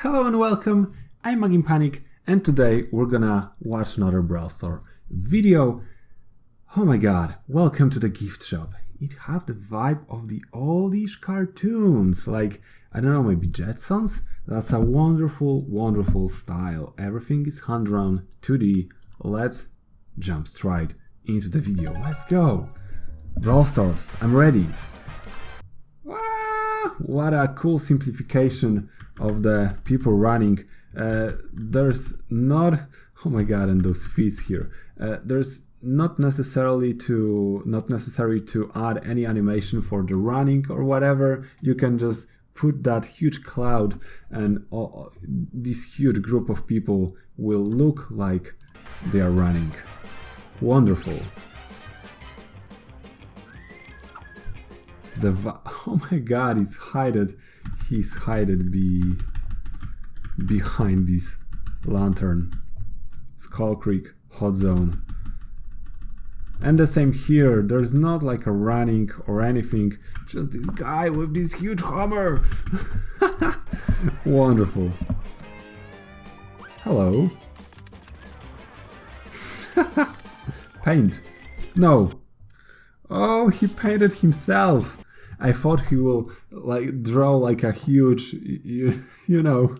Hello and welcome, I'm Maginpanic and today we're gonna watch another Brawl Star video. Oh my god, welcome to the gift shop. It have the vibe of the oldish cartoons, like, I don't know, maybe Jetsons? That's a wonderful, wonderful style. Everything is hand-drawn, 2D. Let's jump straight into the video. Let's go! Brawl Stars, I'm ready. What a cool simplification of the people running. There's not, oh my god, and those feet here. There's not necessary to add any animation for the running or whatever. You can just put that huge cloud and this huge group of people will look like they are running. Wonderful. Oh my god, he's hidden behind this lantern. Skull Creek, hot zone. And the same here, there's not like a running or anything, just this guy with this huge hammer. Wonderful. Hello. Paint. No. Oh, he painted himself. I thought he will like draw like a huge, you know.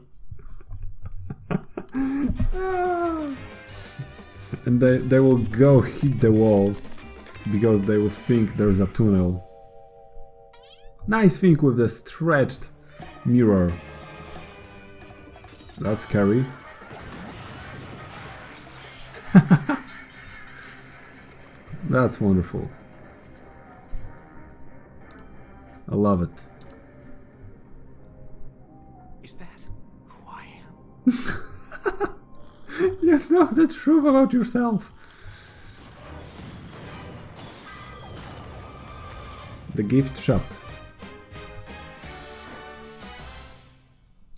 And they will go hit the wall because they will think there's a tunnel. Nice thing with the stretched mirror. That's scary. That's wonderful. I love it. Is that who I am? You know the truth about yourself. The gift shop.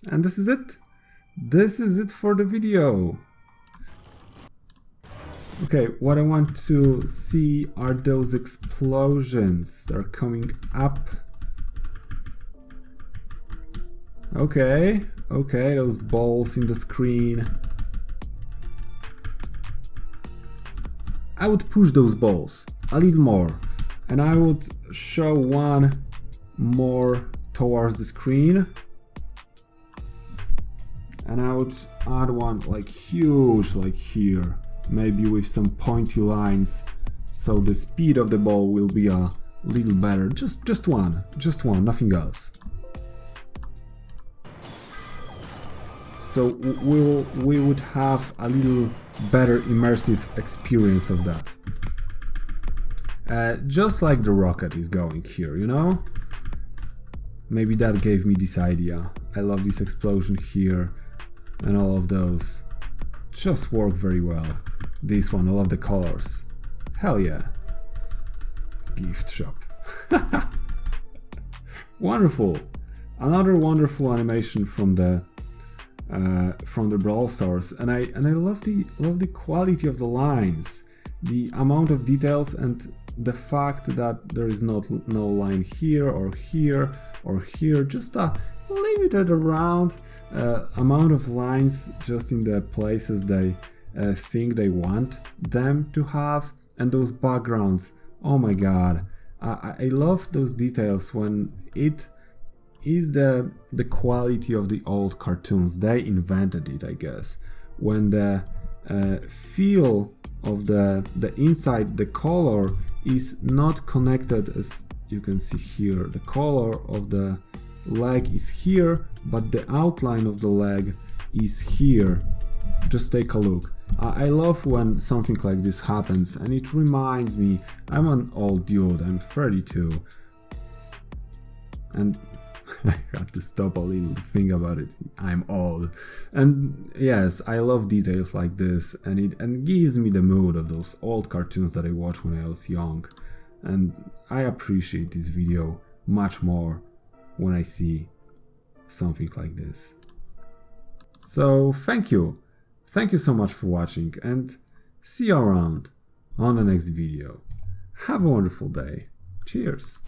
And this is it. This is it for the video. Okay, what I want to see are those explosions. They're coming up. Okay, those balls in the screen. I would push those balls a little more, and I would show one more towards the screen, and I would add one like huge, like here, maybe with some pointy lines, so the speed of the ball will be a little better. Just one, nothing else. So we would have a little better immersive experience of that. Just like the rocket is going here, you know? Maybe that gave me this idea. I love this explosion here and all of those. Just work very well. This one, I love the colors. Hell yeah. Gift shop. Wonderful. Another wonderful animation from the Brawl Stars, and I love the quality of the lines, the amount of details, and the fact that there is no line here or here or here, just a limited around amount of lines just in the places they think they want them to have, and those backgrounds. Oh my god, I love those details when it is the quality of the old cartoons. They invented it, I guess. When the feel of the inside, the color is not connected, as you can see here. The color of the leg is here, but the outline of the leg is here. Just take a look. I love when something like this happens, and it reminds me, I'm an old dude, I'm 32, and I have to stop a little to think about it. I'm old. And yes, I love details like this, and it gives me the mood of those old cartoons that I watched when I was young. And I appreciate this video much more when I see something like this. So thank you. Thank you so much for watching, and see you around on the next video. Have a wonderful day. Cheers.